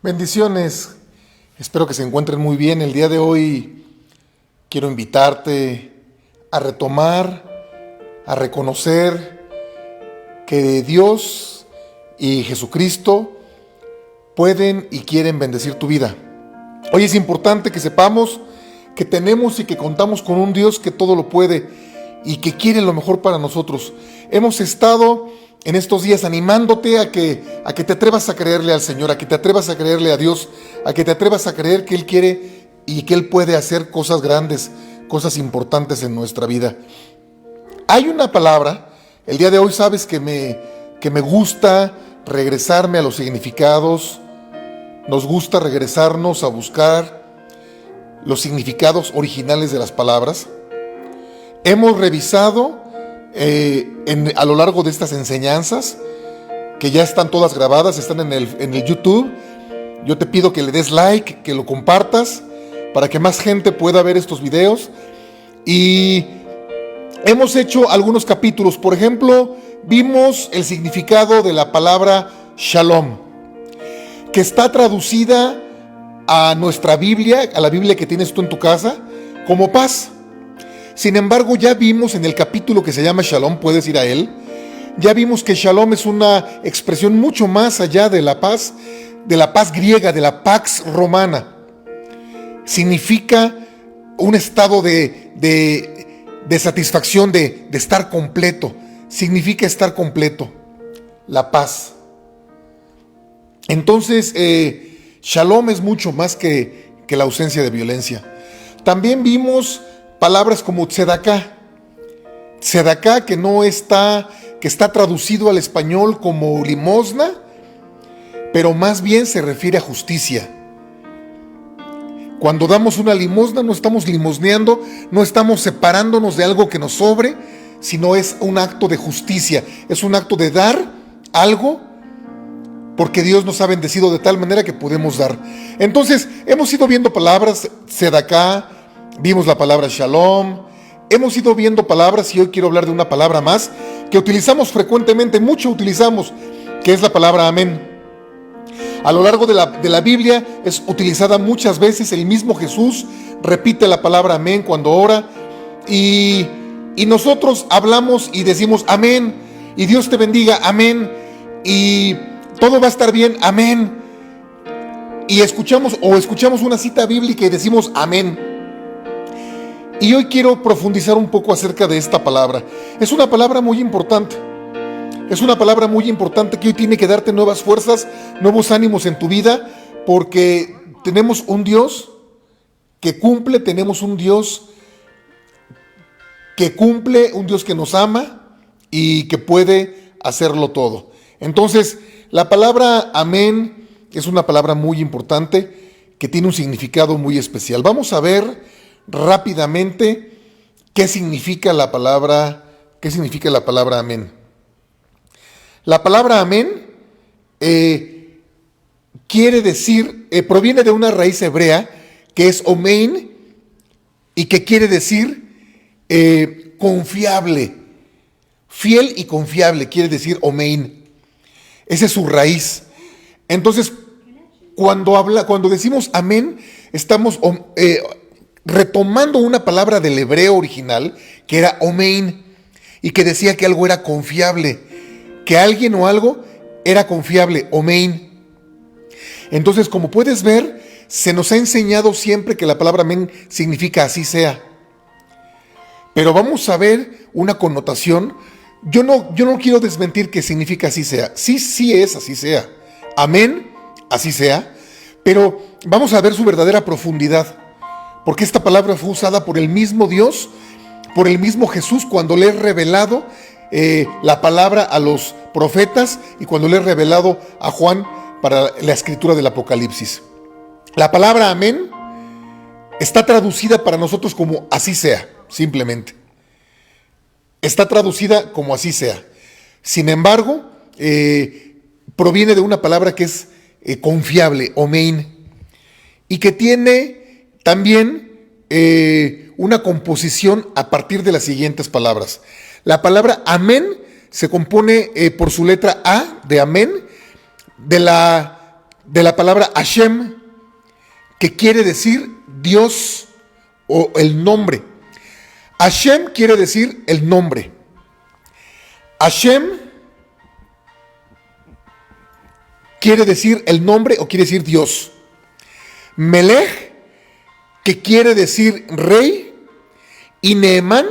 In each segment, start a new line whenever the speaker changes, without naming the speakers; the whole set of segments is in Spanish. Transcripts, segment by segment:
Bendiciones, espero que se encuentren muy bien. El día de hoy quiero invitarte a retomar, a reconocer que Dios y Jesucristo pueden y quieren bendecir tu vida. Hoy es importante que sepamos que tenemos y que contamos con un Dios que todo lo puede y que quiere lo mejor para nosotros. Hemos estado en estos días animándote a que te atrevas a creerle al Señor, a que te atrevas a creerle a Dios, a que te atrevas a creer que Él quiere y que Él puede hacer cosas grandes, cosas importantes en nuestra vida. Hay una palabra, el día de hoy sabes que me gusta regresarme a los significados, nos gusta regresarnos a buscar los significados originales de las palabras. Hemos revisado a lo largo de estas enseñanzas, que ya están todas grabadas, están en el YouTube. Yo te pido que le des like, que lo compartas, para que más gente pueda ver estos videos. Y hemos hecho algunos capítulos. Por ejemplo, vimos el significado de la palabra Shalom, que está traducida a nuestra Biblia, a la Biblia que tienes tú en tu casa, como paz. Sin embargo, ya vimos en el capítulo que se llama Shalom, puedes ir a él, ya vimos que Shalom es una expresión mucho más allá de la paz griega, de la pax romana. Significa un estado de satisfacción, de estar completo. Significa estar completo, la paz. Entonces, Shalom es mucho más que la ausencia de violencia. También vimos palabras como tzedaká, que está traducido al español como limosna, pero más bien se refiere a justicia. Cuando damos una limosna no estamos limosneando, no estamos separándonos de algo que nos sobre, sino es un acto de justicia, es un acto de dar algo porque Dios nos ha bendecido de tal manera que podemos dar. Entonces, hemos ido viendo palabras, tzedaká, vimos la palabra Shalom, hemos ido viendo palabras y hoy quiero hablar de una palabra más que utilizamos frecuentemente, mucho utilizamos, que es la palabra amén. A lo largo de la Biblia es utilizada muchas veces. El mismo Jesús repite la palabra amén cuando ora y nosotros hablamos y decimos amén y Dios te bendiga, amén, y todo va a estar bien, amén, y escuchamos una cita bíblica y decimos amén. Y hoy quiero profundizar un poco acerca de esta palabra. Es una palabra muy importante. Es una palabra muy importante que hoy tiene que darte nuevas fuerzas, nuevos ánimos en tu vida, porque tenemos un Dios que cumple, tenemos un Dios que cumple, un Dios que nos ama y que puede hacerlo todo. Entonces, la palabra amén es una palabra muy importante que tiene un significado muy especial. Vamos a ver rápidamente qué significa la palabra amén. La palabra amén quiere decir, proviene de una raíz hebrea que es omein y que quiere decir confiable, fiel y confiable, quiere decir omein. Esa es su raíz. Entonces, cuando decimos amén, estamos retomando una palabra del hebreo original que era omein y que decía que algo era confiable, que alguien o algo era confiable, omein. Entonces, como puedes ver, se nos ha enseñado siempre que la palabra amén significa así sea. Pero vamos a ver una connotación. Yo no quiero desmentir que significa así sea. Sí es así sea. Amén, así sea. Pero vamos a ver su verdadera profundidad. Porque esta palabra fue usada por el mismo Dios, por el mismo Jesús, cuando le he revelado la palabra a los profetas y cuando le he revelado a Juan para la escritura del Apocalipsis. La palabra amén está traducida para nosotros como así sea, simplemente. Está traducida como así sea. Sin embargo, proviene de una palabra que es confiable, omein, y que tiene también una composición a partir de las siguientes palabras. La palabra amén se compone por su letra A de amén, de la de la palabra Hashem, que quiere decir Dios o el nombre. Hashem quiere decir el nombre. Hashem quiere decir el nombre o quiere decir Dios. Melech, que quiere decir rey, y Neemán,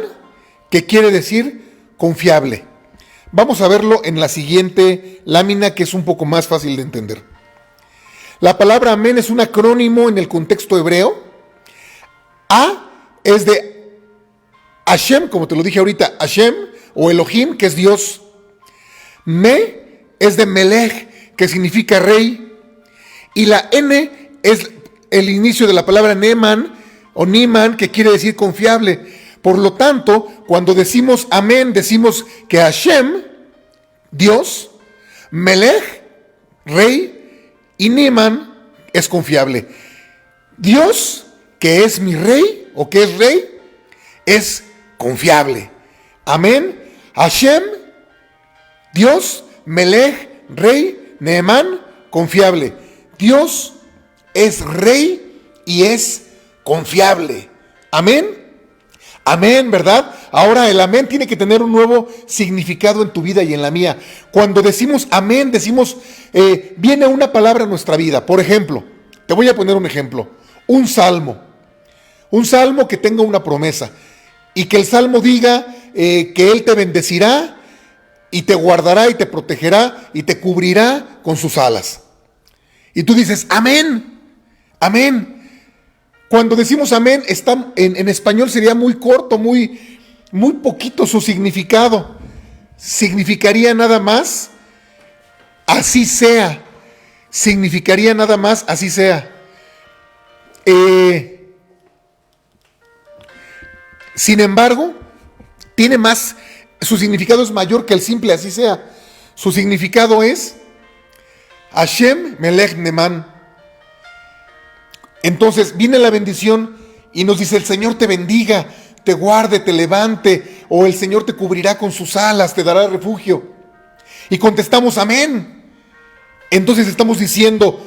que quiere decir confiable. Vamos a verlo en la siguiente lámina, que es un poco más fácil de entender. La palabra amén es un acrónimo en el contexto hebreo. A es de Hashem, como te lo dije ahorita, Hashem o Elohim, que es Dios. Me es de Melech, que significa rey. Y la N es el inicio de la palabra Neemán o Niman, que quiere decir confiable. Por lo tanto, cuando decimos amén, decimos que Hashem, Dios, Melech, rey, y Niman es confiable. Dios, que es mi rey o que es rey, es confiable. Amén. Hashem, Dios, Melech, rey, Neemán, confiable. Dios es rey y es confiable. Amén. Amén, ¿verdad? Ahora el amén tiene que tener un nuevo significado en tu vida y en la mía. Cuando decimos amén, decimos, viene una palabra a nuestra vida. Por ejemplo, te voy a poner un ejemplo. Un salmo. Un salmo que tenga una promesa. Y que el salmo diga que Él te bendecirá y te guardará y te protegerá y te cubrirá con sus alas. Y tú dices, amén, amén. Cuando decimos amén, está, en español sería muy corto, muy poquito su significado. Significaría nada más, así sea. Significaría nada más, así sea. Sin embargo, tiene más, su significado es mayor que el simple así sea. Su significado es Hashem Melech Neemán. Entonces viene la bendición y nos dice: el Señor te bendiga, te guarde, te levante, o el Señor te cubrirá con sus alas, te dará refugio. Y contestamos amén. Entonces estamos diciendo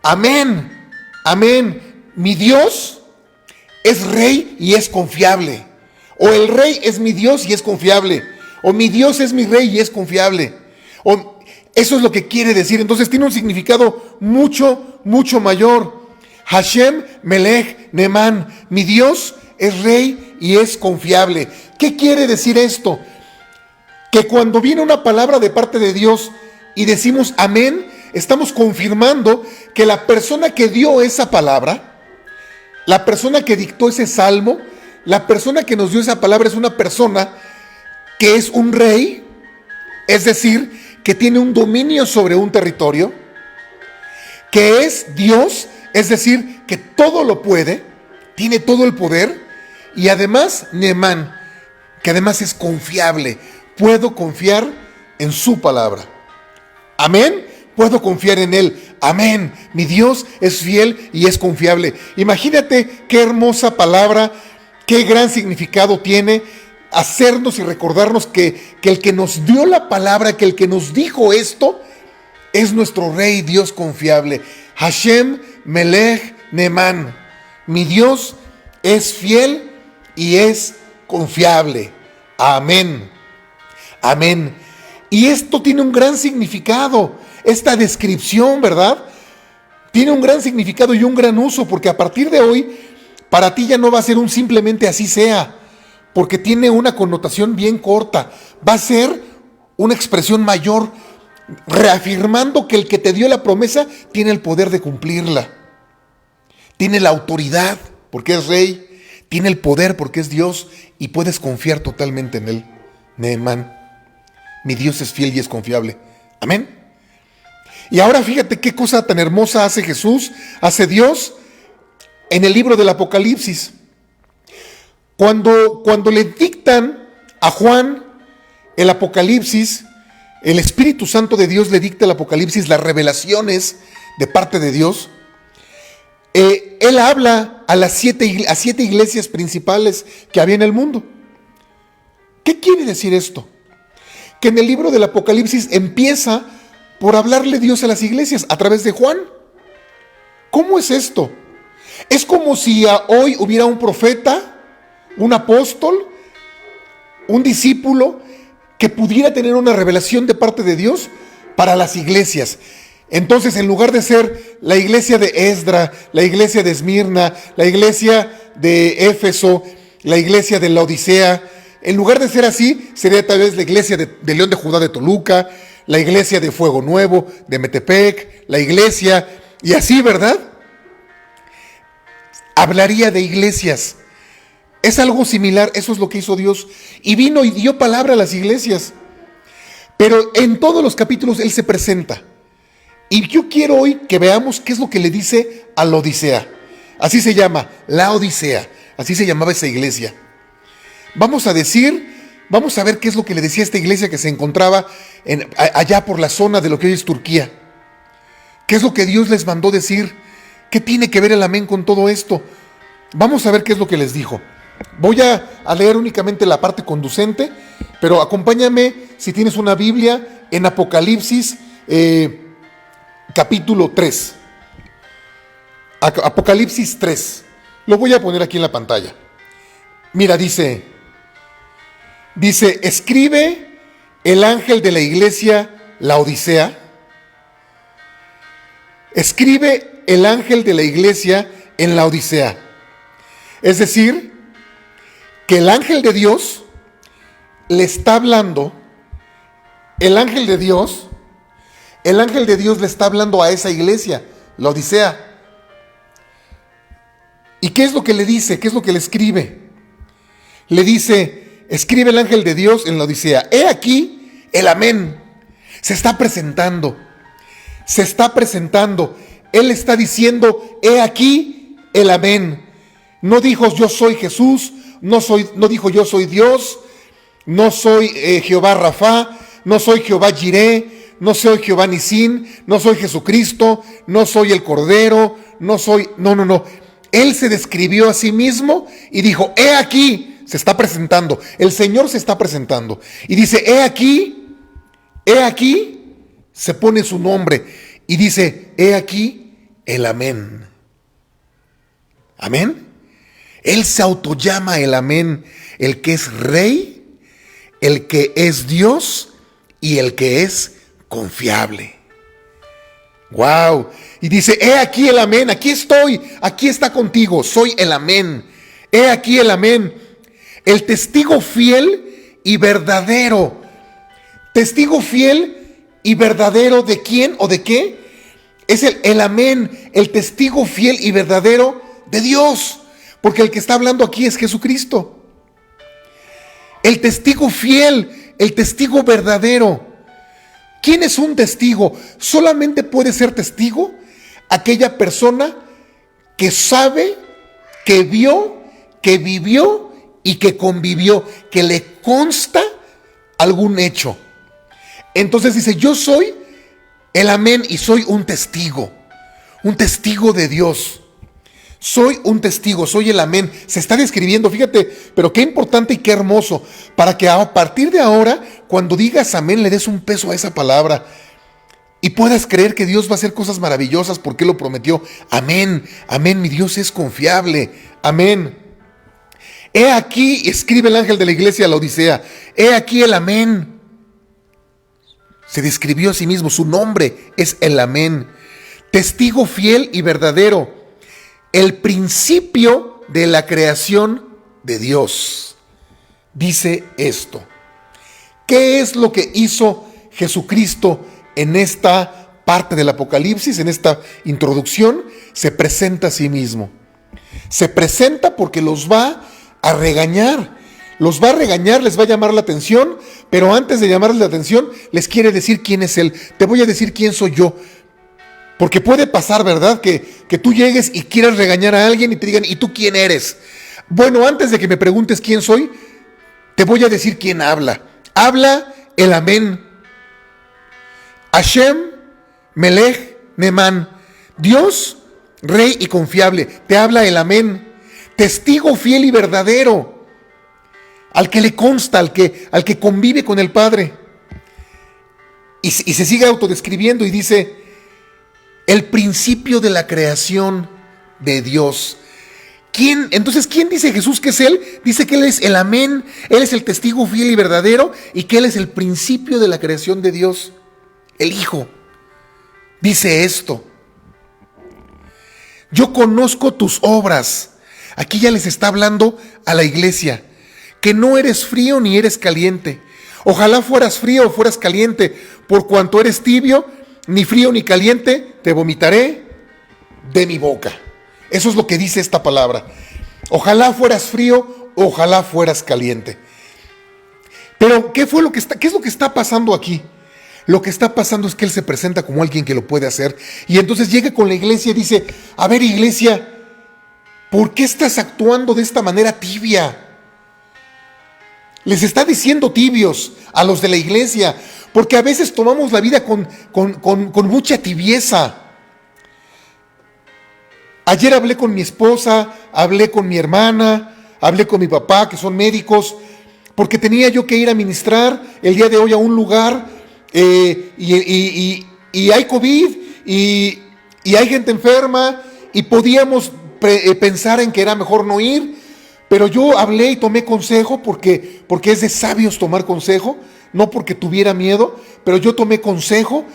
amén, amén. Mi Dios es rey y es confiable. O el rey es mi Dios y es confiable. O mi Dios es mi rey y es confiable. O eso es lo que quiere decir. Entonces tiene un significado mucho, mucho mayor. Hashem Melech Neemán, mi Dios es rey y es confiable. ¿Qué quiere decir esto? Que cuando viene una palabra de parte de Dios y decimos amén, estamos confirmando que la persona que dio esa palabra, la persona que dictó ese salmo, la persona que nos dio esa palabra es una persona que es un rey, es decir, que tiene un dominio sobre un territorio, que es Dios, es decir, que todo lo puede, tiene todo el poder, y además Neemán, que además es confiable. Puedo confiar en su palabra. Amén. Puedo confiar en Él. Amén. Mi Dios es fiel y es confiable. Imagínate qué hermosa palabra, qué gran significado tiene hacernos y recordarnos que el que nos dio la palabra, que el que nos dijo esto, es nuestro Rey, Dios confiable. Hashem Melech Neemán. Mi Dios es fiel y es confiable. Amén. Amén. Y esto tiene un gran significado. Esta descripción, ¿verdad? Tiene un gran significado y un gran uso, porque a partir de hoy, para ti ya no va a ser un simplemente así sea, porque tiene una connotación bien corta. Va a ser una expresión mayor, reafirmando que el que te dio la promesa tiene el poder de cumplirla. Tiene la autoridad, porque es rey. Tiene el poder, porque es Dios, y puedes confiar totalmente en Él. Neemán, mi Dios es fiel y es confiable. Amén. Y ahora fíjate qué cosa tan hermosa hace Jesús, hace Dios en el libro del Apocalipsis. Cuando le dictan a Juan el Apocalipsis, el Espíritu Santo de Dios le dicta el Apocalipsis, las revelaciones de parte de Dios. Él habla a siete iglesias principales que había en el mundo. ¿Qué quiere decir esto? Que en el libro del Apocalipsis empieza por hablarle Dios a las iglesias a través de Juan. ¿Cómo es esto? Es como si hoy hubiera un profeta, un apóstol, un discípulo que pudiera tener una revelación de parte de Dios para las iglesias. Entonces, en lugar de ser la iglesia de Esdra, la iglesia de Esmirna, la iglesia de Éfeso, la iglesia de Laodicea, en lugar de ser así, sería tal vez la iglesia de León de Judá de Toluca, la iglesia de Fuego Nuevo de Metepec, la iglesia, y así, ¿verdad? Hablaría de iglesias. Es algo similar, eso es lo que hizo Dios. Y vino y dio palabra a las iglesias. Pero en todos los capítulos Él se presenta. Y yo quiero hoy que veamos qué es lo que le dice a la Odisea. Así se llama, la Odisea. Así se llamaba esa iglesia. Vamos a ver qué es lo que le decía a esta iglesia que se encontraba allá por la zona de lo que hoy es Turquía. ¿Qué es lo que Dios les mandó decir? ¿Qué tiene que ver el amén con todo esto? Vamos a ver qué es lo que les dijo. Voy a leer únicamente la parte conducente, pero acompáñame, si tienes una Biblia, en Apocalipsis capítulo 3. Apocalipsis 3. Lo voy a poner aquí en la pantalla. Mira, dice, escribe el ángel de la iglesia Laodicea. Escribe el ángel de la iglesia en Laodicea. Es decir, que el ángel de Dios le está hablando, el ángel de Dios le está hablando a esa iglesia, Laodicea. ¿Y qué es lo que le dice? ¿Qué es lo que le escribe? Le dice, escribe el ángel de Dios en Laodicea. He aquí el amén. Se está presentando. Él está diciendo, he aquí el amén. No dijo yo soy Jesús, no dijo yo soy Dios, no soy Jehová Rafa, no soy Jehová Jireh, no soy Jehová Nisín, no soy Jesucristo, no soy el Cordero, no. Él se describió a sí mismo y dijo, he aquí, se está presentando, el Señor se está presentando. Y dice, he aquí, se pone su nombre y dice, he aquí el amén. Amén. Él se autollama el amén, el que es rey, el que es Dios y el que es confiable. Wow. Y dice, he aquí el amén, aquí estoy, aquí está contigo, soy el amén. He aquí el amén, el testigo fiel y verdadero. Testigo fiel y verdadero, ¿de quién o de qué? Es el amén, el testigo fiel y verdadero de Dios. Porque el que está hablando aquí es Jesucristo. El testigo fiel, el testigo verdadero. ¿Quién es un testigo? Solamente puede ser testigo aquella persona que sabe, que vio, que vivió y que convivió, que le consta algún hecho. Entonces dice, yo soy el amén y soy un testigo de Dios. Soy un testigo, soy el amén. Se está describiendo, fíjate, pero qué importante y qué hermoso, para que a partir de ahora, cuando digas amén, le des un peso a esa palabra y puedas creer que Dios va a hacer cosas maravillosas porque Él lo prometió. Amén, amén, mi Dios es confiable, amén. He aquí, escribe el ángel de la iglesia a la Odisea, he aquí el amén. Se describió a sí mismo, su nombre es el amén. Testigo fiel y verdadero. El principio de la creación de Dios. Dice esto. ¿Qué es lo que hizo Jesucristo en esta parte del Apocalipsis, en esta introducción? Se presenta a sí mismo. Se presenta porque los va a regañar. Los va a regañar, les va a llamar la atención, pero antes de llamarles la atención, les quiere decir quién es Él. Te voy a decir quién soy yo. Porque puede pasar, ¿verdad? Que tú llegues y quieras regañar a alguien y te digan, ¿y tú quién eres? Bueno, antes de que me preguntes quién soy, te voy a decir quién habla. Habla el amén. Hashem, Melech, Neman. Dios, Rey y confiable. Te habla el amén. Testigo fiel y verdadero. Al que le consta, al que convive con el Padre. Y se sigue autodescribiendo y dice, el principio de la creación de Dios. Entonces, ¿quién dice Jesús que es Él? Dice que Él es el amén, Él es el testigo fiel y verdadero, y que Él es el principio de la creación de Dios. El Hijo dice esto: yo conozco tus obras. Aquí ya les está hablando a la iglesia, que no eres frío ni eres caliente. Ojalá fueras frío o fueras caliente, por cuanto eres tibio, ni frío ni caliente, te vomitaré de mi boca. Eso es lo que dice esta palabra. Ojalá fueras frío, ojalá fueras caliente. Pero ¿qué es lo que está pasando aquí? Lo que está pasando es que Él se presenta como alguien que lo puede hacer. Y entonces llega con la iglesia y dice: a ver, iglesia, ¿por qué estás actuando de esta manera tibia? Les está diciendo tibios a los de la iglesia, porque a veces tomamos la vida con mucha tibieza. Ayer hablé con mi esposa, hablé con mi hermana, hablé con mi papá, que son médicos, porque tenía yo que ir a ministrar el día de hoy a un lugar, y hay COVID, y hay gente enferma, y podíamos pensar en que era mejor no ir, pero yo hablé y tomé consejo, porque es de sabios tomar consejo, no porque tuviera miedo, pero yo tomé consejo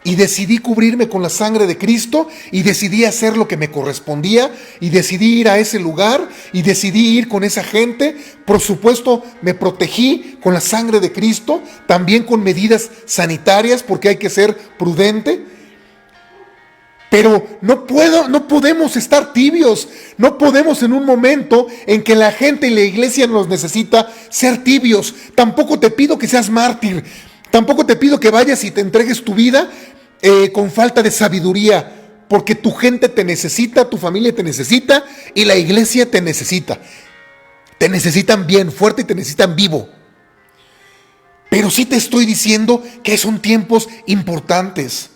y decidí cubrirme con la sangre de Cristo, y decidí hacer lo que me correspondía, y decidí ir a ese lugar, y decidí ir con esa gente. Por supuesto, me protegí con la sangre de Cristo, también con medidas sanitarias, porque hay que ser prudente. Pero no podemos estar tibios, no podemos en un momento en que la gente y la iglesia nos necesita ser tibios. Tampoco te pido que seas mártir, tampoco te pido que vayas y te entregues tu vida con falta de sabiduría, porque tu gente te necesita, tu familia te necesita y la iglesia te necesita. Te necesitan bien fuerte y te necesitan vivo. Pero sí te estoy diciendo que son tiempos importantes.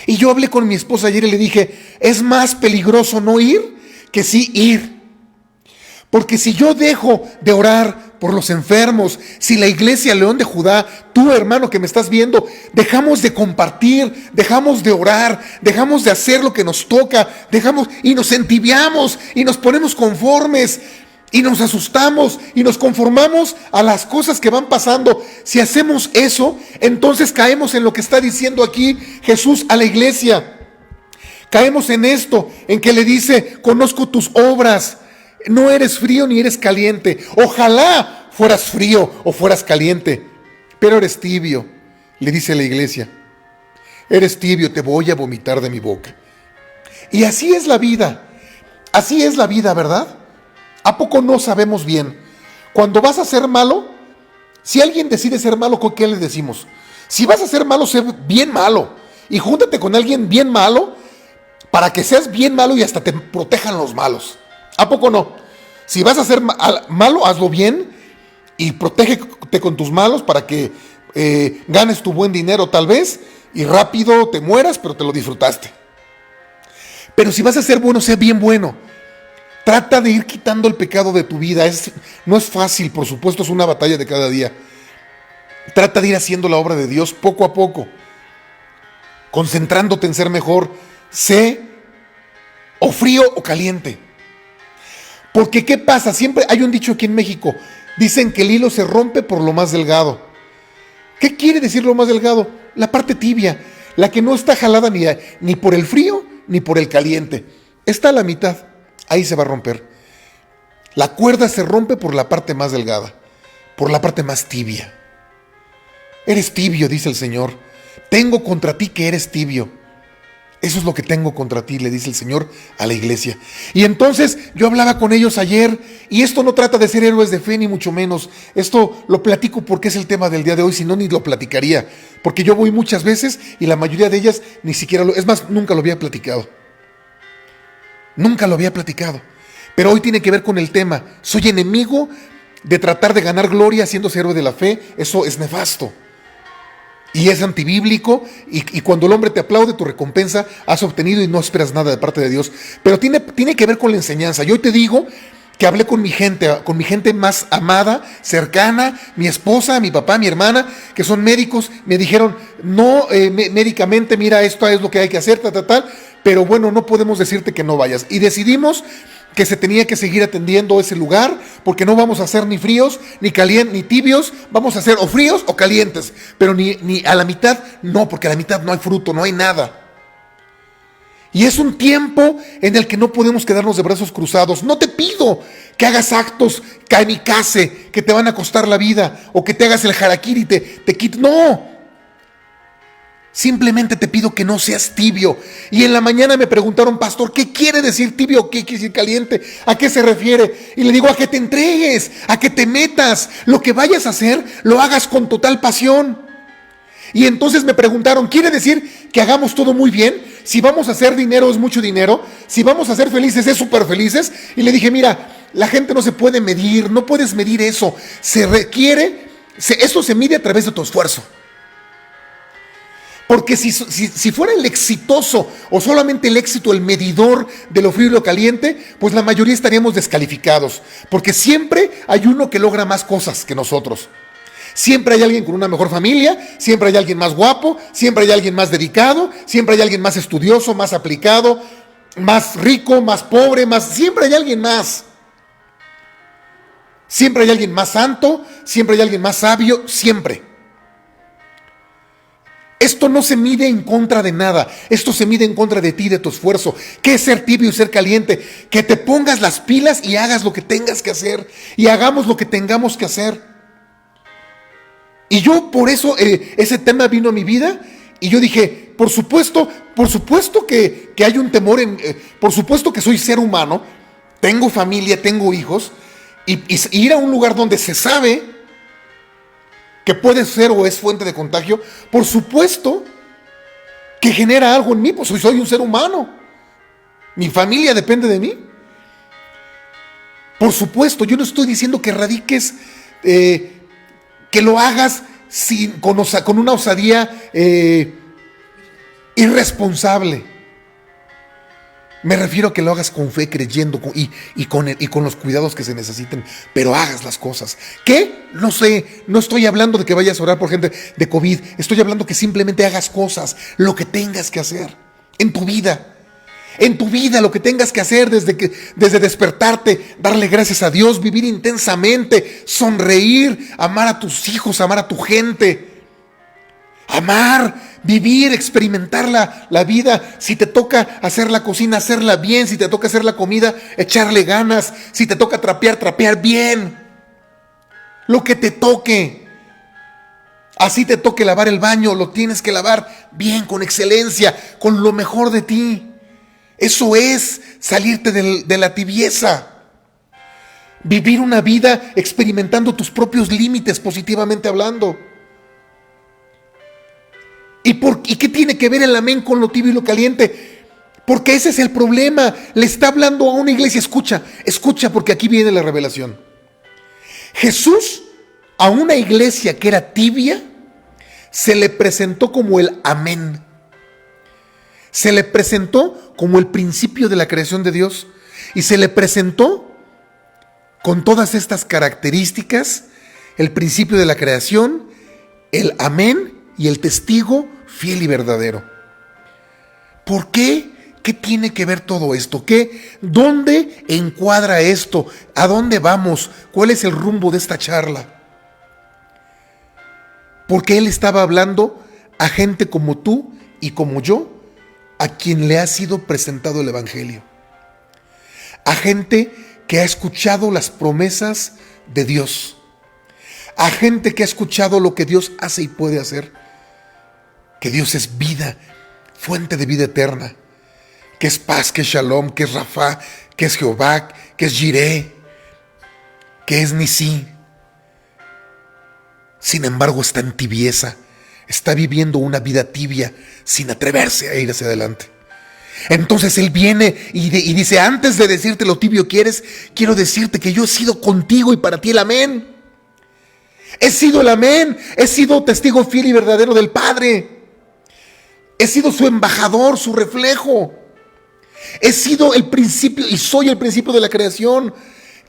Y yo hablé con mi esposa ayer y le dije: es más peligroso no ir que sí ir. Porque si yo dejo de orar por los enfermos, si la iglesia León de Judá, tú hermano que me estás viendo, dejamos de compartir, dejamos de orar, dejamos de hacer lo que nos toca, y nos entibiamos y nos ponemos conformes y nos asustamos y nos conformamos a las cosas que van pasando. Si hacemos eso, entonces caemos en lo que está diciendo aquí Jesús a la iglesia. Caemos en esto, en que le dice: conozco tus obras. No eres frío ni eres caliente. Ojalá fueras frío o fueras caliente, pero eres tibio, le dice la iglesia. Eres tibio, te voy a vomitar de mi boca. Y así es la vida. Así es la vida, ¿verdad? ¿A poco no sabemos bien? Cuando vas a ser malo, si alguien decide ser malo, ¿con qué le decimos? Si vas a ser malo, sé bien malo. Y júntate con alguien bien malo para que seas bien malo y hasta te protejan los malos. ¿A poco no? Si vas a ser malo, hazlo bien y protégete con tus malos para que ganes tu buen dinero tal vez y rápido te mueras, pero te lo disfrutaste. Pero si vas a ser bueno, sé bien bueno. Trata de ir quitando el pecado de tu vida. No es fácil, por supuesto, es una batalla de cada día. Trata de ir haciendo la obra de Dios poco a poco, concentrándote en ser mejor. Sé o frío o caliente. Porque ¿qué pasa? Siempre hay un dicho aquí en México. Dicen que el hilo se rompe por lo más delgado. ¿Qué quiere decir lo más delgado? La parte tibia, la que no está jalada ni por el frío ni por el caliente. Está a la mitad. Ahí se va a romper. La cuerda se rompe por la parte más delgada, por la parte más tibia. Eres tibio, dice el Señor. Tengo contra ti que eres tibio. Eso es lo que tengo contra ti, le dice el Señor a la iglesia. Y entonces yo hablaba con ellos ayer, y esto no trata de ser héroes de fe, ni mucho menos. Esto lo platico porque es el tema del día de hoy, si no, ni lo platicaría. Porque yo voy muchas veces y la mayoría de ellas ni siquiera es más, nunca lo había platicado. Nunca lo había platicado. Pero hoy tiene que ver con el tema. Soy enemigo de tratar de ganar gloria haciéndose héroe de la fe. Eso es nefasto. Y es antibíblico, y cuando el hombre te aplaude, tu recompensa has obtenido y no esperas nada de parte de Dios. Pero tiene que ver con la enseñanza. Y hoy te digo que hablé con mi gente más amada, cercana, mi esposa, mi papá, mi hermana, que son médicos, me dijeron, no, médicamente, mira, esto es lo que hay que hacer, pero bueno, no podemos decirte que no vayas. Y decidimos que se tenía que seguir atendiendo ese lugar, porque no vamos a hacer ni fríos, ni calientes, ni tibios, vamos a hacer o fríos o calientes, pero ni a la mitad, no, porque a la mitad no hay fruto, no hay nada. Y es un tiempo en el que no podemos quedarnos de brazos cruzados. No te pido que hagas actos kamikaze que te van a costar la vida, o que te hagas el harakiri y te quites. No. Simplemente te pido que no seas tibio. Y en la mañana me preguntaron, pastor, ¿qué quiere decir tibio? ¿Qué quiere decir caliente? ¿A qué se refiere? Y le digo, a que te entregues, a que te metas. Lo que vayas a hacer, lo hagas con total pasión. Y entonces me preguntaron, ¿quiere decir que hagamos todo muy bien? Si vamos a hacer dinero es mucho dinero, si vamos a ser felices es súper felices. Y le dije, mira, la gente no se puede medir, no puedes medir eso. Eso se mide a través de tu esfuerzo. Porque si fuera el exitoso o solamente el éxito el medidor de lo frío y lo caliente, pues la mayoría estaríamos descalificados. Porque siempre hay uno que logra más cosas que nosotros. Siempre hay alguien con una mejor familia, siempre hay alguien más guapo, siempre hay alguien más dedicado, siempre hay alguien más estudioso, más aplicado, más rico, más pobre, siempre hay alguien más. Siempre hay alguien más santo, siempre hay alguien más sabio, siempre. Esto no se mide en contra de nada, esto se mide en contra de ti, de tu esfuerzo. ¿Qué es ser tibio y ser caliente? Que te pongas las pilas y hagas lo que tengas que hacer, y hagamos lo que tengamos que hacer. Y yo por eso ese tema vino a mi vida, y yo dije, por supuesto que hay un temor, por supuesto que soy ser humano, tengo familia, tengo hijos, y ir a un lugar donde se sabe que puede ser o es fuente de contagio, por supuesto que genera algo en mí, pues soy un ser humano, mi familia depende de mí. Por supuesto, yo no estoy diciendo que radiques, que lo hagas con una osadía irresponsable. Me refiero a que lo hagas con fe, creyendo y con los cuidados que se necesiten, pero hagas las cosas. ¿Qué? No sé, no estoy hablando de que vayas a orar por gente de COVID, estoy hablando que simplemente hagas cosas, lo que tengas que hacer en tu vida. En tu vida, lo que tengas que hacer desde despertarte, darle gracias a Dios, vivir intensamente, sonreír, amar a tus hijos, amar a tu gente, amar, vivir, experimentar la vida. Si te toca hacer la cocina, hacerla bien. Si te toca hacer la comida, echarle ganas. Si te toca trapear bien. Lo que te toque. Así te toque lavar el baño, lo tienes que lavar bien, con excelencia, con lo mejor de ti. Eso es salirte de la tibieza. Vivir una vida experimentando tus propios límites, positivamente hablando. ¿Y qué tiene que ver el amén con lo tibio y lo caliente? Porque ese es el problema. Le está hablando a una iglesia. Escucha, porque aquí viene la revelación. Jesús, a una iglesia que era tibia, se le presentó como el amén. Se le presentó como el principio de la creación de Dios, y se le presentó con todas estas características: el principio de la creación, el amén y el testigo fiel y verdadero. ¿Por qué? ¿Qué tiene que ver todo esto? ¿Dónde encuadra esto? ¿A dónde vamos? ¿Cuál es el rumbo de esta charla? Porque Él estaba hablando a gente como tú y como yo, a quien le ha sido presentado el Evangelio. A gente que ha escuchado las promesas de Dios. A gente que ha escuchado lo que Dios hace y puede hacer. Que Dios es vida, fuente de vida eterna. Que es paz, que es shalom, que es Rafa, que es Jehová, que es Jireh, que es Nisí. Sin embargo, está en tibieza. Está viviendo una vida tibia, sin atreverse a ir hacia adelante. Entonces Él viene y dice: antes de decirte lo tibio quieres, quiero decirte que yo he sido contigo y para ti el amén. He sido el amén, he sido testigo fiel y verdadero del Padre. He sido su embajador, su reflejo. He sido el principio y soy el principio de la creación.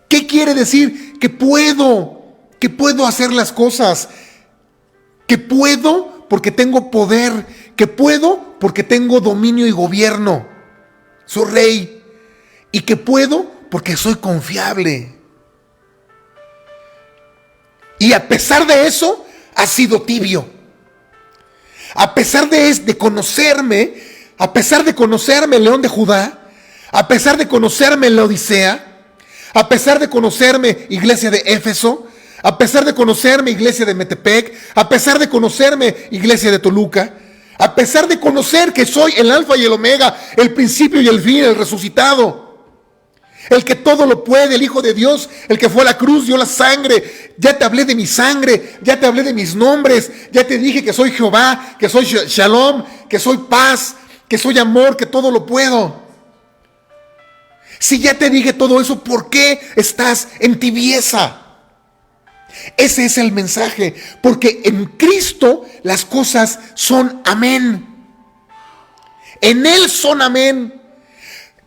¿Qué quiere decir? Que puedo hacer las cosas, que puedo porque tengo poder, que puedo porque tengo dominio y gobierno, soy rey, y que puedo porque soy confiable. Y a pesar de eso, ha sido tibio. A pesar de conocerme, a pesar de conocerme el León de Judá, a pesar de conocerme la Odisea, a pesar de conocerme iglesia de Éfeso, a pesar de conocerme iglesia de Metepec, a pesar de conocerme iglesia de Toluca, a pesar de conocer que soy el alfa y el omega, el principio y el fin, el resucitado, el que todo lo puede, el Hijo de Dios, el que fue a la cruz, dio la sangre. Ya te hablé de mi sangre, ya te hablé de mis nombres, ya te dije que soy Jehová, que soy Shalom, que soy paz, que soy amor, que todo lo puedo. Si ya te dije todo eso, ¿por qué estás en tibieza? Ese es el mensaje, porque en Cristo las cosas son amén. En Él son amén.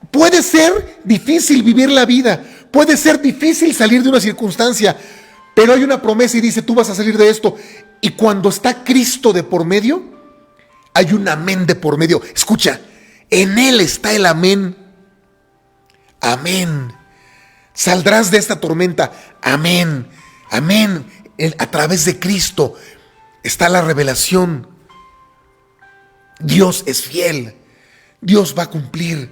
Puede ser difícil vivir la vida, puede ser difícil salir de una circunstancia, pero hay una promesa y dice, tú vas a salir de esto. Y cuando está Cristo de por medio, hay un amén de por medio. Escucha, en Él está el amén. Amén. Saldrás de esta tormenta. Amén. Amén. A través de Cristo está la revelación. Dios es fiel. Dios va a cumplir.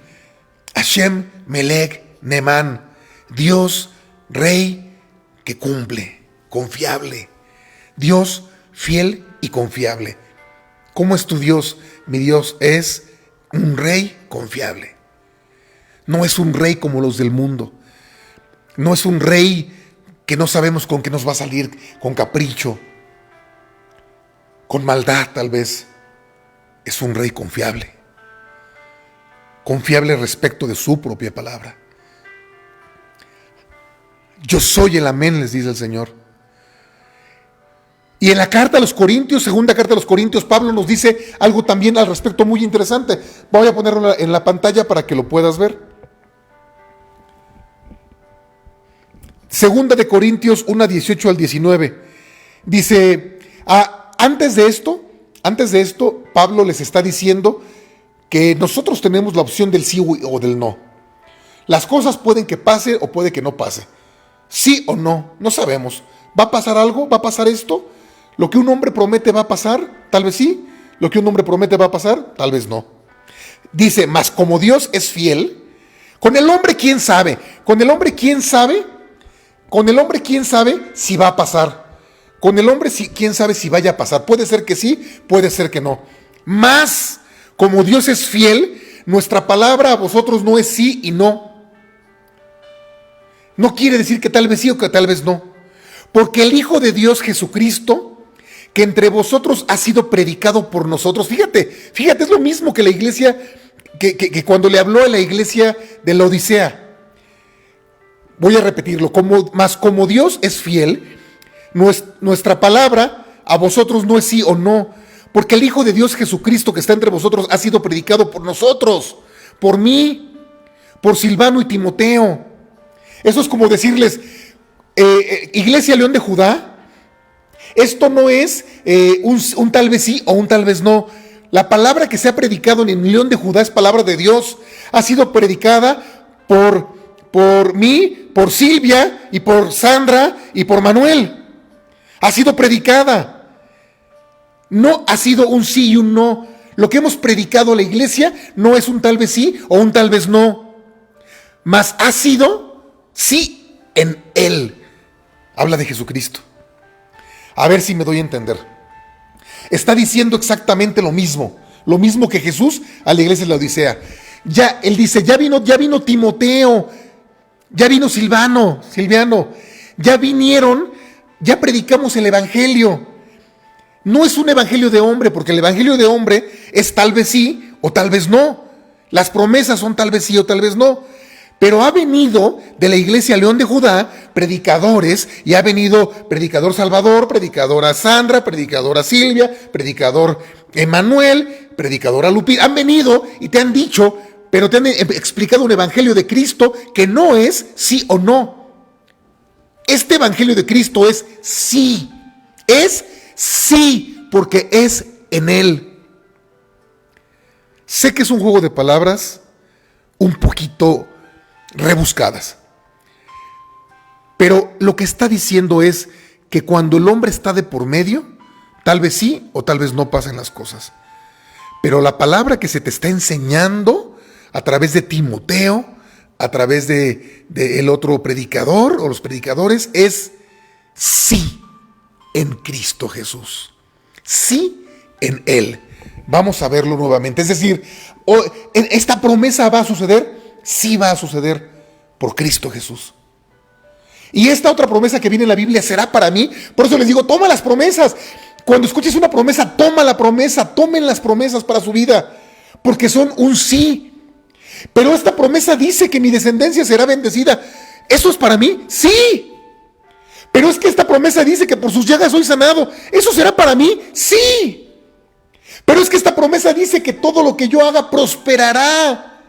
Hashem Melech Neman. Dios, Rey, que cumple. Confiable. Dios fiel y confiable. ¿Cómo es tu Dios? Mi Dios es un Rey confiable. No es un rey como los del mundo. No es un rey que no sabemos con qué nos va a salir, con capricho, con maldad tal vez. Es un rey confiable. Confiable respecto de su propia palabra. Yo soy el amén, les dice el Señor. Y en la carta a los Corintios, segunda carta a los Corintios, Pablo nos dice algo también al respecto muy interesante. Voy a ponerlo en la pantalla para que lo puedas ver. Segunda de Corintios 1, 18 al 19. Dice, antes de esto, Pablo les está diciendo que nosotros tenemos la opción del sí o del no. Las cosas pueden que pase o puede que no pase. Sí o no, no sabemos. ¿Va a pasar algo? ¿Va a pasar esto? ¿Lo que un hombre promete va a pasar? Tal vez sí. ¿Lo que un hombre promete va a pasar? Tal vez no. Dice, mas como Dios es fiel, con el hombre quién sabe. Con el hombre quién sabe si va a pasar. Con el hombre quién sabe si vaya a pasar. Puede ser que sí, puede ser que no. Mas como Dios es fiel, nuestra palabra a vosotros no es sí y no. No quiere decir que tal vez sí o que tal vez no. Porque el Hijo de Dios Jesucristo, que entre vosotros ha sido predicado por nosotros. Fíjate, es lo mismo que la iglesia, que cuando le habló a la iglesia de la Odisea. Voy a repetirlo, mas como Dios es fiel, nuestra palabra a vosotros no es sí o no, porque el Hijo de Dios Jesucristo que está entre vosotros ha sido predicado por nosotros, por mí, por Silvano y Timoteo. Eso es como decirles, Iglesia León de Judá, esto no es un tal vez sí o un tal vez no. La palabra que se ha predicado en el León de Judá es palabra de Dios, ha sido predicada por mí, por Silvia y por Sandra y por Manuel. Ha sido predicada. No ha sido un sí y un no. Lo que hemos predicado a la iglesia no es un tal vez sí o un tal vez no. Mas ha sido sí en Él. Habla de Jesucristo. A ver si me doy a entender. Está diciendo exactamente lo mismo que Jesús a la iglesia de la Odisea. Ya, él dice, ya vino Timoteo, ya vino Silviano, ya vinieron, ya predicamos el evangelio. No es un evangelio de hombre, porque el evangelio de hombre es tal vez sí o tal vez no. Las promesas son tal vez sí o tal vez no. Pero ha venido de la iglesia León de Judá predicadores, y ha venido predicador Salvador, predicadora Sandra, predicadora Silvia, predicador Emanuel, predicadora Lupita. Han venido y te han dicho, pero te han explicado un evangelio de Cristo que no es sí o no. Este evangelio de Cristo es sí, porque es en Él. Sé que es un juego de palabras un poquito rebuscadas, pero lo que está diciendo es que cuando el hombre está de por medio, tal vez sí o tal vez no pasen las cosas. Pero la palabra que se te está enseñando a través de Timoteo, a través de el otro predicador o los predicadores, es sí en Cristo Jesús. Sí en Él. Vamos a verlo nuevamente. Es decir, ¿esta promesa va a suceder? Sí va a suceder por Cristo Jesús. Y esta otra promesa que viene en la Biblia será para mí. Por eso les digo, toma las promesas. Cuando escuches una promesa, toma la promesa. Tomen las promesas para su vida, porque son un sí. Pero esta promesa dice que mi descendencia será bendecida. ¿Eso es para mí? Sí. Pero es que esta promesa dice que por sus llagas soy sanado. ¿Eso será para mí? Sí. Pero es que esta promesa dice que todo lo que yo haga prosperará.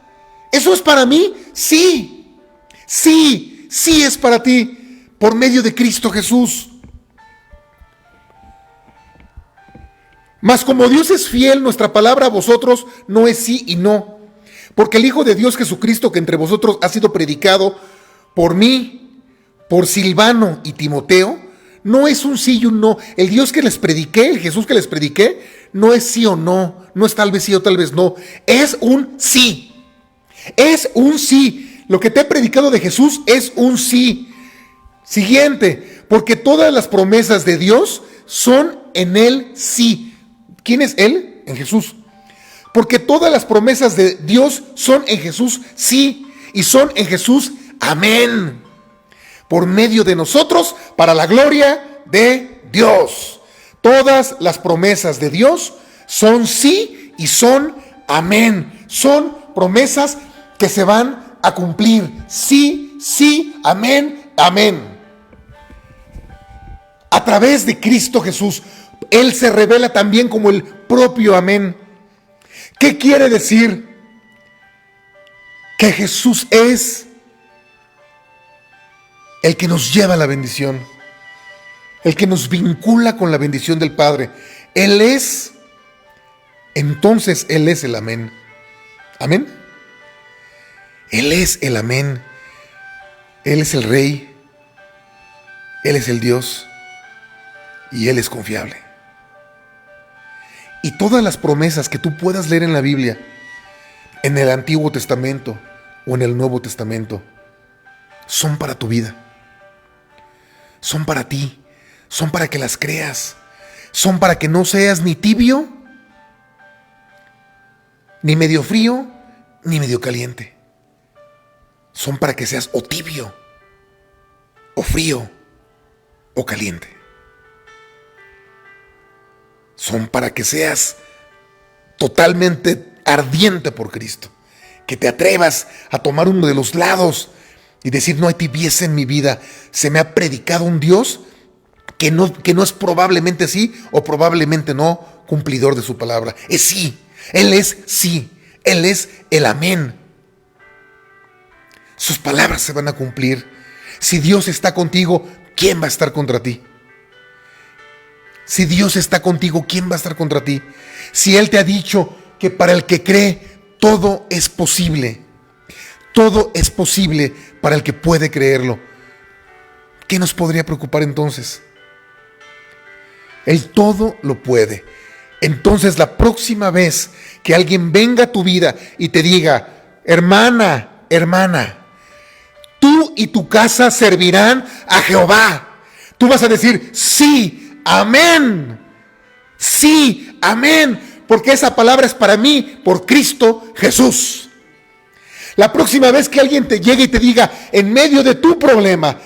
¿Eso es para mí? Sí. Sí, sí es para ti, por medio de Cristo Jesús. Mas como Dios es fiel, nuestra palabra a vosotros no es sí y no. Porque el Hijo de Dios Jesucristo, que entre vosotros ha sido predicado por mí, por Silvano y Timoteo, no es un sí y un no. El Dios que les prediqué, el Jesús que les prediqué, no es sí o no. No es tal vez sí o tal vez no. Es un sí. Es un sí. Lo que te he predicado de Jesús es un sí. Siguiente. Porque todas las promesas de Dios son en Él sí. ¿Quién es Él? En Jesús. Porque todas las promesas de Dios son en Jesús sí. Y son en Jesús amén. Por medio de nosotros, para la gloria de Dios. Todas las promesas de Dios son sí y son amén. Son promesas que se van a cumplir. Sí, sí, amén, amén. A través de Cristo Jesús, Él se revela también como el propio amén. ¿Qué quiere decir? Que Jesús es el que nos lleva a la bendición, el que nos vincula con la bendición del Padre. Él es, entonces Él es el amén. ¿Amén? Él es el amén. Él es el Rey. Él es el Dios. Y Él es confiable. Y todas las promesas que tú puedas leer en la Biblia, en el Antiguo Testamento o en el Nuevo Testamento, son para tu vida. Son para ti. Son para que las creas. Son para que no seas ni tibio, ni medio frío, ni medio caliente. Son para que seas o tibio, o frío, o caliente. Son para que seas totalmente ardiente por Cristo. Que te atrevas a tomar uno de los lados y decir, no hay tibieza en mi vida. Se me ha predicado un Dios que no es probablemente sí o probablemente no cumplidor de su palabra. Es sí. Él es sí. Él es el amén. Sus palabras se van a cumplir. Si Dios está contigo, ¿quién va a estar contra ti? Si Dios está contigo, ¿quién va a estar contra ti? Si Él te ha dicho que para el que cree, todo es posible. Todo es posible para el que puede creerlo. ¿Qué nos podría preocupar entonces? Él todo lo puede. Entonces la próxima vez que alguien venga a tu vida y te diga, hermana, tú y tu casa servirán a Jehová, tú vas a decir, sí, amén. Sí, amén. Porque esa palabra es para mí, por Cristo Jesús. La próxima vez que alguien te llegue y te diga, en medio de tu problema,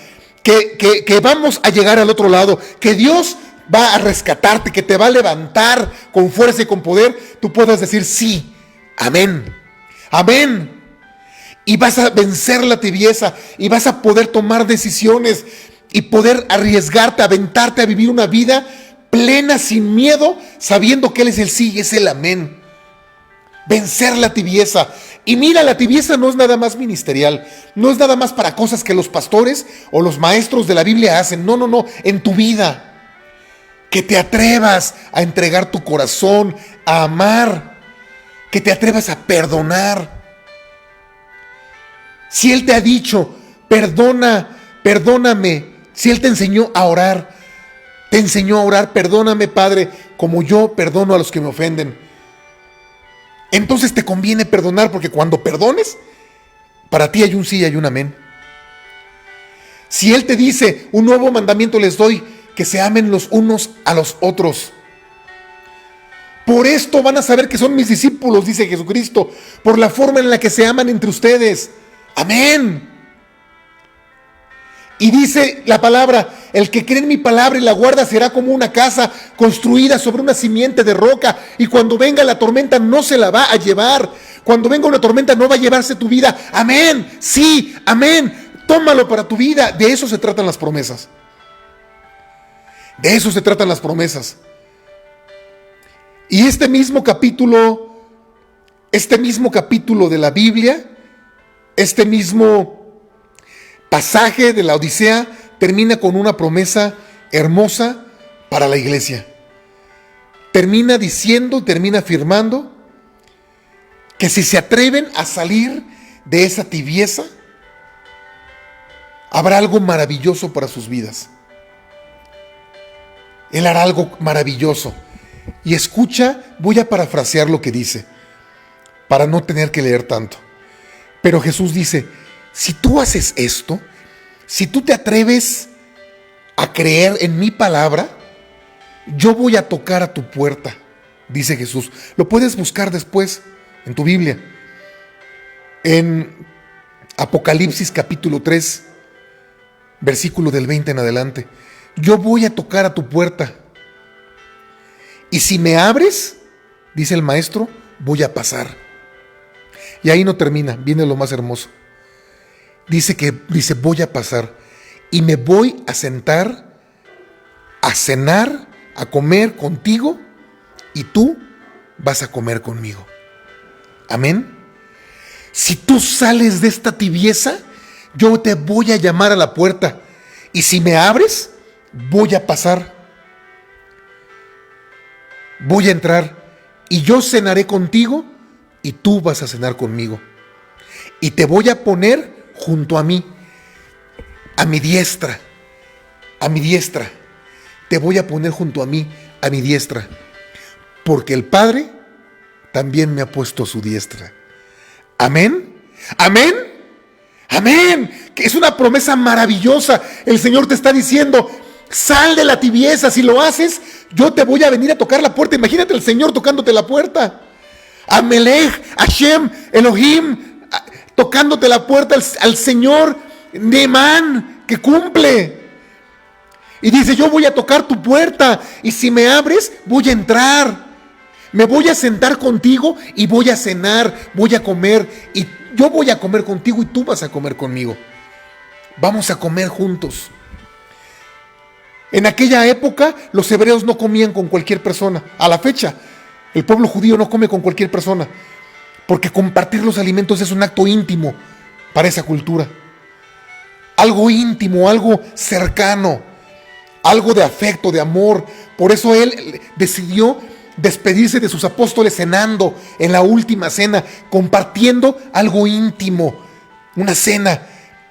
que vamos a llegar al otro lado, que Dios va a rescatarte, que te va a levantar con fuerza y con poder, tú puedas decir, sí, amén, amén. Y vas a vencer la tibieza y vas a poder tomar decisiones y poder arriesgarte, aventarte a vivir una vida plena, sin miedo, sabiendo que Él es el sí y es el amén. Vencer la tibieza. Y mira, la tibieza no es nada más ministerial, no es nada más para cosas que los pastores o los maestros de la Biblia hacen. No, no, no, en tu vida. Que te atrevas a entregar tu corazón, a amar, que te atrevas a perdonar. Si Él te ha dicho, perdóname, si Él te enseñó a orar, perdóname, Padre, como yo perdono a los que me ofenden. Entonces te conviene perdonar, porque cuando perdones, para ti hay un sí y hay un amén. Si Él te dice, un nuevo mandamiento les doy, que se amen los unos a los otros. Por esto van a saber que son mis discípulos, dice Jesucristo, por la forma en la que se aman entre ustedes. Amén. Y dice la palabra, el que cree en mi palabra y la guarda será como una casa construida sobre una simiente de roca, y cuando venga la tormenta no se la va a llevar. Cuando venga una tormenta no va a llevarse tu vida. Amén. Sí, amén. Tómalo para tu vida. De eso se tratan las promesas. De eso se tratan las promesas. Y este mismo capítulo de la Biblia, este mismo pasaje de la Odisea, termina con una promesa hermosa para la iglesia. Termina diciendo, termina afirmando que si se atreven a salir de esa tibieza, habrá algo maravilloso para sus vidas. Él hará algo maravilloso. Y escucha, voy a parafrasear lo que dice, para no tener que leer tanto. Pero Jesús dice, si tú haces esto, si tú te atreves a creer en mi palabra, yo voy a tocar a tu puerta, dice Jesús. Lo puedes buscar después en tu Biblia. En Apocalipsis capítulo 3, versículo del 20 en adelante. Yo voy a tocar a tu puerta. Y si me abres, dice el maestro, voy a pasar. Y ahí no termina, viene lo más hermoso. Dice, voy a pasar y me voy a sentar, a cenar, a comer contigo, y tú vas a comer conmigo. Amén. Si tú sales de esta tibieza, yo te voy a llamar a la puerta. Y si me abres, voy a pasar. Voy a entrar y yo cenaré contigo y tú vas a cenar conmigo. Y te voy a poner junto a mí, a mi diestra, te voy a poner junto a mí, a mi diestra, porque el Padre también me ha puesto a su diestra. Amén, amén, amén. Que es una promesa maravillosa. El Señor te está diciendo, sal de la tibieza. Si lo haces, yo te voy a venir a tocar la puerta. Imagínate el Señor tocándote la puerta. Amelech, Hashem, Elohim, tocándote la puerta al Señor Neemán, que cumple. Y dice, yo voy a tocar tu puerta, y si me abres, voy a entrar. Me voy a sentar contigo y voy a cenar, voy a comer, y yo voy a comer contigo y tú vas a comer conmigo. Vamos a comer juntos. En aquella época, los hebreos no comían con cualquier persona. A la fecha, el pueblo judío no come con cualquier persona, porque compartir los alimentos es un acto íntimo para esa cultura. Algo íntimo, algo cercano, algo de afecto, de amor. Por eso él decidió despedirse de sus apóstoles cenando en la última cena, compartiendo algo íntimo, una cena.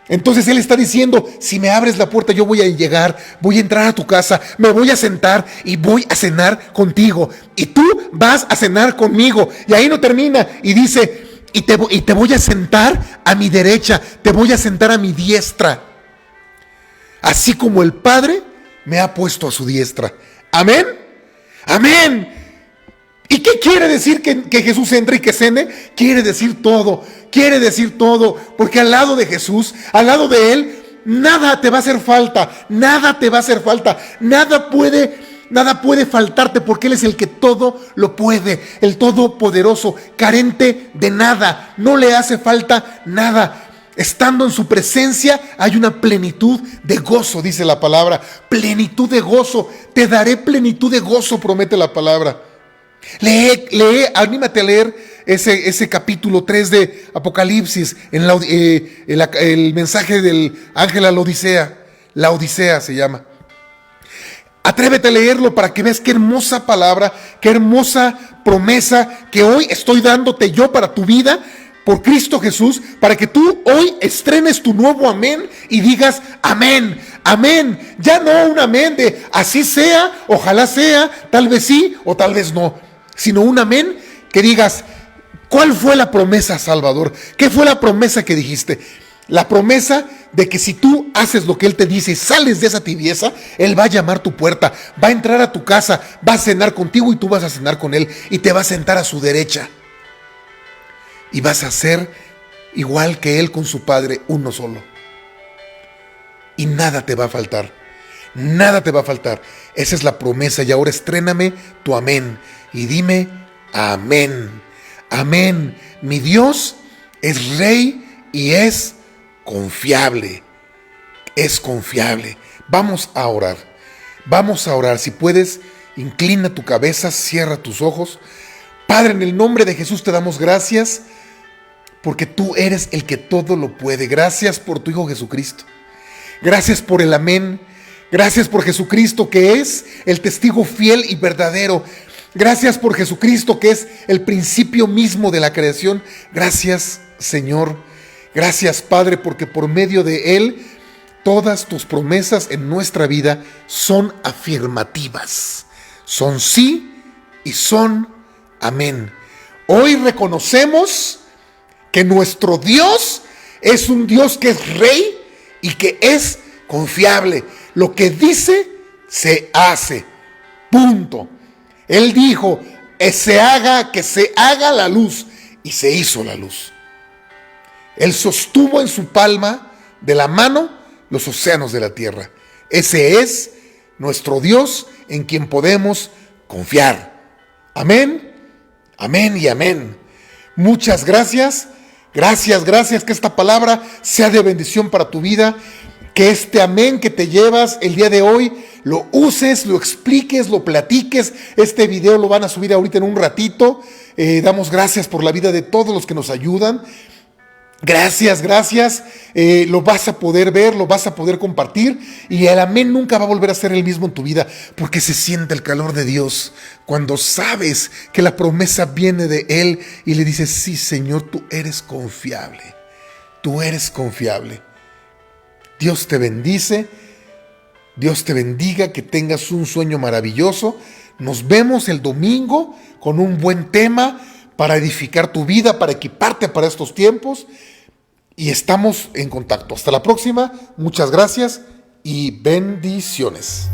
Entonces él está diciendo, si me abres la puerta, yo voy a llegar, voy a entrar a tu casa, me voy a sentar y voy a cenar contigo, y tú vas a cenar conmigo. Y ahí no termina, y dice, y te voy a sentar a mi derecha, te voy a sentar a mi diestra, así como el Padre me ha puesto a su diestra. Amén, amén. ¿Y qué quiere decir que Jesús entre y que cene? Quiere decir todo, porque al lado de Jesús, al lado de Él, nada te va a hacer falta, nada puede faltarte, porque Él es el que todo lo puede, el todopoderoso, carente de nada, no le hace falta nada. Estando en su presencia hay una plenitud de gozo, dice la palabra, plenitud de gozo, te daré plenitud de gozo, promete la palabra. Lee, anímate a leer ese capítulo 3 de Apocalipsis, el mensaje del ángel a la Odisea. La Odisea se llama. Atrévete a leerlo para que veas qué hermosa palabra, qué hermosa promesa que hoy estoy dándote yo para tu vida por Cristo Jesús, para que tú hoy estrenes tu nuevo amén y digas amén, amén. Ya no un amén de así sea, ojalá sea, tal vez sí o tal vez no, sino un amén que digas, ¿cuál fue la promesa, Salvador? ¿Qué fue la promesa que dijiste? La promesa de que si tú haces lo que Él te dice y sales de esa tibieza, Él va a llamar tu puerta, va a entrar a tu casa, va a cenar contigo y tú vas a cenar con Él y te va a sentar a su derecha. Y vas a ser igual que Él con su Padre, uno solo. Y nada te va a faltar, nada te va a faltar. Esa es la promesa y ahora estréname tu amén y dime amén, amén. Mi Dios es Rey y es confiable, es confiable. Vamos a orar, vamos a orar. Si puedes, inclina tu cabeza, cierra tus ojos. Padre, en el nombre de Jesús te damos gracias porque tú eres el que todo lo puede. Gracias por tu Hijo Jesucristo. Gracias por el amén. Gracias por Jesucristo que es el testigo fiel y verdadero. Gracias por Jesucristo que es el principio mismo de la creación. Gracias, Señor. Gracias, Padre, porque por medio de Él todas tus promesas en nuestra vida son afirmativas. Son sí y son amén. Hoy reconocemos que nuestro Dios es un Dios que es Rey y que es confiable. Lo que dice, se hace. Punto. Él dijo, que se haga la luz, y se hizo la luz. Él sostuvo en su palma de la mano los océanos de la tierra. Ese es nuestro Dios en quien podemos confiar. Amén, amén y amén. Muchas gracias, gracias, que esta palabra sea de bendición para tu vida. Que este amén que te llevas el día de hoy lo uses, lo expliques, lo platiques. Este video lo van a subir ahorita en un ratito. Damos gracias por la vida de todos los que nos ayudan. Gracias, lo vas a poder ver, lo vas a poder compartir y el amén nunca va a volver a ser el mismo en tu vida porque se siente el calor de Dios cuando sabes que la promesa viene de Él y le dices, sí, Señor, tú eres confiable, tú eres confiable. Dios te bendice, Dios te bendiga, que tengas un sueño maravilloso. Nos vemos el domingo con un buen tema para edificar tu vida, para equiparte para estos tiempos. Y estamos en contacto. Hasta la próxima. Muchas gracias y bendiciones.